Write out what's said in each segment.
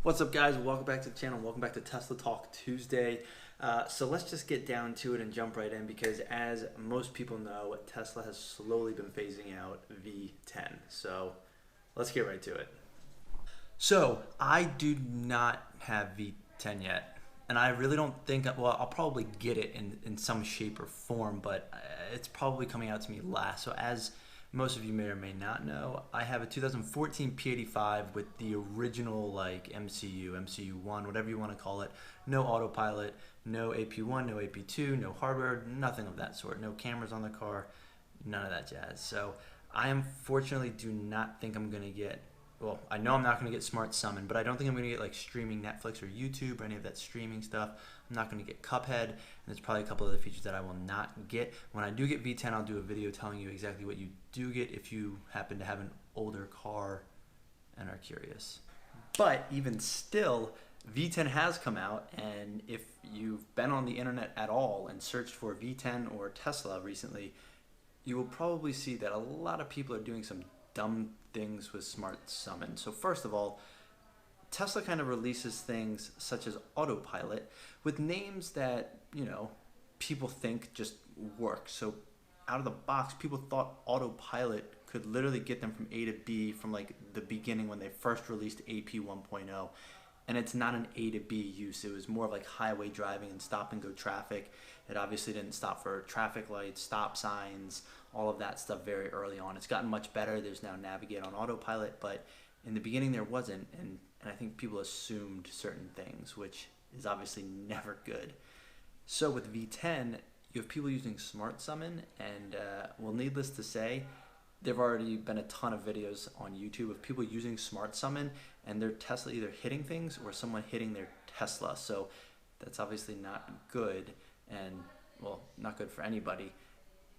What's up, guys? Welcome back to the channel. Welcome back to Tesla Talk Tuesday. So let's just get down to it and jump right in because as most people know, Tesla has slowly been phasing out V10. So let's get right to it. So I do not have V10 yet. And I really don't think, well, I'll probably get it in some shape or form, but it's probably coming out to me last. So as most of you may or may not know, I have a 2014 P85 with the original like MCU1, whatever you want to call it. No autopilot, no AP1, no AP2, no hardware, nothing of that sort. No cameras on the car, none of that jazz. So I unfortunately do not think I'm going to get, well, I know I'm not going to get Smart Summon, but I don't think I'm going to get like streaming Netflix or YouTube or any of that streaming stuff. I'm not going to get Cuphead, and there's probably a couple other features that I will not get. When I do get V10, I'll do a video telling you exactly what you do get if you happen to have an older car and are curious. But even still, V10 has come out, and if you've been on the internet at all and searched for V10 or Tesla recently, you will probably see that a lot of people are doing some dumb things with Smart Summon. So first of all, Tesla kind of releases things such as autopilot with names that, you know, people think just work. So out of the box, people thought autopilot could literally get them from A to B from like the beginning when they first released AP 1.0. And it's not an A to B use. It was more of like highway driving and stop and go traffic. It obviously didn't stop for traffic lights, stop signs, all of that stuff very early on. It's gotten much better. There's now Navigate on autopilot, but in the beginning there wasn't. And I think people assumed certain things, which is obviously never good. So with V10, you have people using Smart Summon, and well, needless to say, there've already been a ton of videos on YouTube of people using Smart Summon and their Tesla either hitting things or someone hitting their Tesla. So that's obviously not good, and well, not good for anybody.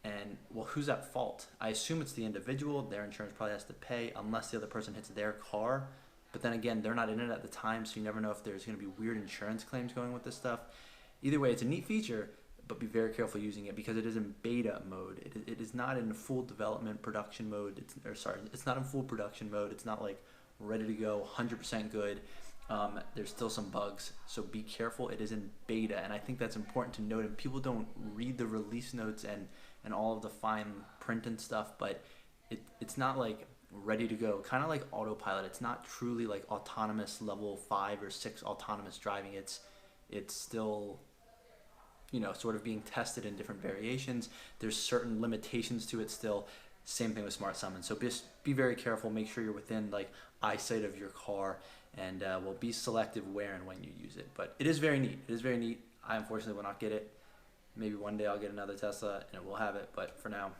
And well, who's at fault? I assume it's the individual. Their insurance probably has to pay unless the other person hits their car. But then again, they're not in it at the time, so you never know if there's going to be weird insurance claims going with this stuff. Either way, it's a neat feature, but be very careful using it because it is in beta mode. It is not in full development production mode. It's not in full production mode. It's not like ready to go, 100% good. There's still some bugs, so be careful. It is in beta, and I think that's important to note. And people don't read the release notes and all of the fine print and stuff, but it's not like ready to go. Kind of like autopilot. It's not truly like autonomous level 5 or 6 autonomous driving. It's still, you know, sort of being tested in different variations. There's certain limitations to it still. Same thing with Smart Summon. So just be very careful. Make sure you're within like eyesight of your car, and will be selective where and when you use it. But it is very neat. It is very neat. I unfortunately will not get it. Maybe one day I'll get another Tesla and it will have it, but for now,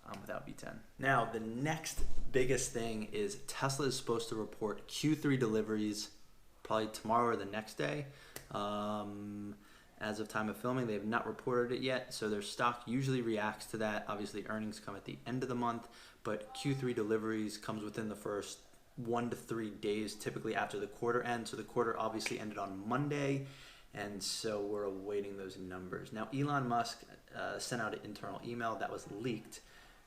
I'm without V10. Now, the next biggest thing is Tesla is supposed to report Q3 deliveries probably tomorrow or the next day. As of time of filming, they have not reported it yet, so their stock usually reacts to that. Obviously, earnings come at the end of the month, but Q3 deliveries comes within the first 1 to 3 days, typically after the quarter ends. So the quarter obviously ended on Monday, and so we're awaiting those numbers. Now, Elon Musk sent out an internal email that was leaked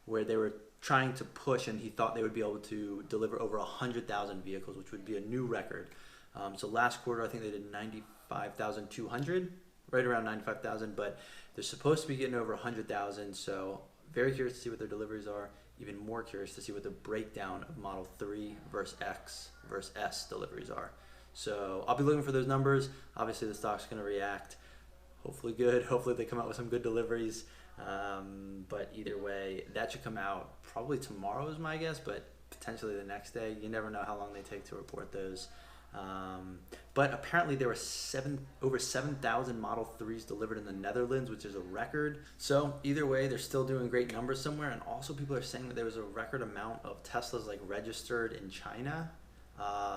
where they were trying to push, and he thought they would be able to deliver over 100,000 vehicles, which would be a new record. So last quarter, I think they did 95,200, right around 95,000, but they're supposed to be getting over 100,000. So very curious to see what their deliveries are. Even more curious to see what the breakdown of Model 3 versus X versus S deliveries are. So I'll be looking for those numbers. Obviously, the stock's going to react. Hopefully good. Hopefully they come out with some good deliveries. But either way, that should come out probably tomorrow is my guess, but potentially the next day. You never know how long they take to report those. But apparently there were over 7,000 Model 3s delivered in the Netherlands, which is a record. So either way, they're still doing great numbers somewhere. And also people are saying that there was a record amount of Teslas like registered in China.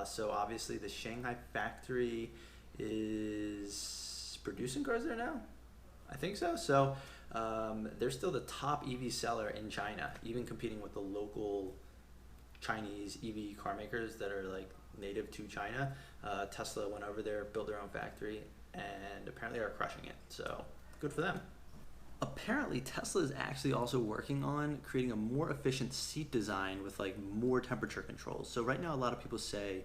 So obviously the Shanghai factory is producing cars there now. I think so. So they're still the top EV seller in China, even competing with the local Chinese EV car makers that are like native to China. Tesla went over there, built their own factory, and apparently are crushing it. So good for them. Apparently Tesla is actually also working on creating a more efficient seat design with like more temperature controls. So right now a lot of people say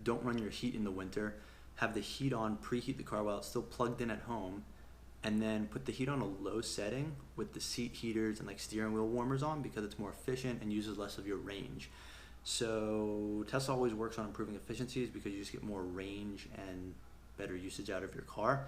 don't run your heat in the winter, have the heat on, preheat the car while it's still plugged in at home, and then put the heat on a low setting with the seat heaters and like steering wheel warmers on, because it's more efficient and uses less of your range. So Tesla always works on improving efficiencies because you just get more range and better usage out of your car.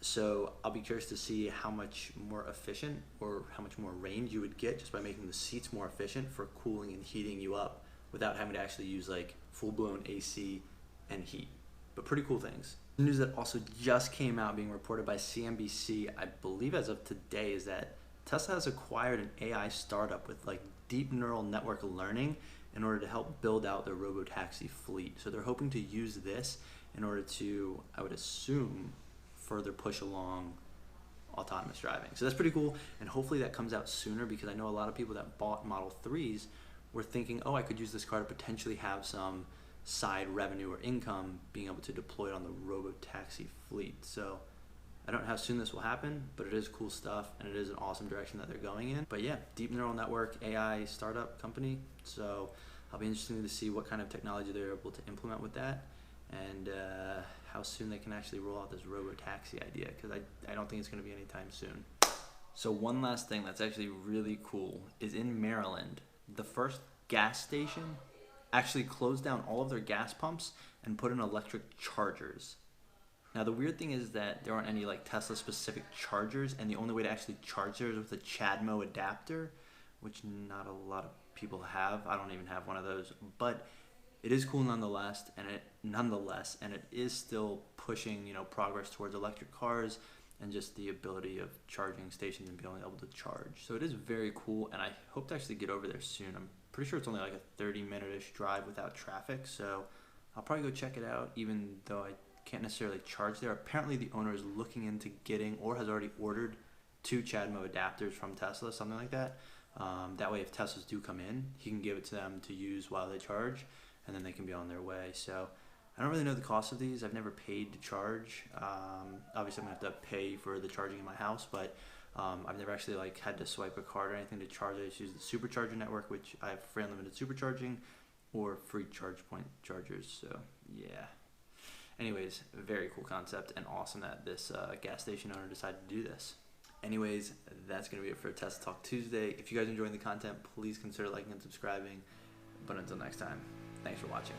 So I'll be curious to see how much more efficient or how much more range you would get just by making the seats more efficient for cooling and heating you up without having to actually use like full-blown AC and heat. But pretty cool things. The news that also just came out, being reported by CNBC, I believe as of today, is that Tesla has acquired an AI startup with like deep neural network learning in order to help build out their robotaxi fleet. So they're hoping to use this in order to, I would assume, further push along autonomous driving. So that's pretty cool, and hopefully that comes out sooner, because I know a lot of people that bought Model 3s were thinking, oh, I could use this car to potentially have some side revenue or income being able to deploy it on the robotaxi fleet. So I don't know how soon this will happen, but it is cool stuff, and it is an awesome direction that they're going in. But yeah, deep neural network AI startup company. So I'll be interested to see what kind of technology they're able to implement with that, and how soon they can actually roll out this robotaxi idea, because I don't think it's going to be anytime soon. So one last thing that's actually really cool is in Maryland, the first gas station actually closed down all of their gas pumps and put in electric chargers. Now the weird thing is that there aren't any like Tesla specific chargers, and the only way to actually charge there is with a CHAdeMO adapter, which not a lot of people have. I don't even have one of those, but it is cool nonetheless, and it is still pushing, you know, progress towards electric cars and just the ability of charging stations and being able to charge. So it is very cool, and I hope to actually get over there soon. I'm pretty sure it's only like a 30-minute-ish drive without traffic, so I'll probably go check it out, even though I can't necessarily charge there. Apparently the owner is looking into getting, or has already ordered, 2 CHAdeMO adapters from Tesla, something like that. That way if Teslas do come in, he can give it to them to use while they charge, and then they can be on their way. So I don't really know the cost of these. I've never paid to charge. Obviously I'm gonna have to pay for the charging in my house, but I've never actually like had to swipe a card or anything to charge. I just use the supercharger network, which I have free unlimited supercharging or free charge point chargers. So yeah. Anyways, very cool concept, and awesome that this gas station owner decided to do this. Anyways, that's going to be it for Tesla Talk Tuesday. If you guys are enjoying the content, please consider liking and subscribing. But until next time, thanks for watching.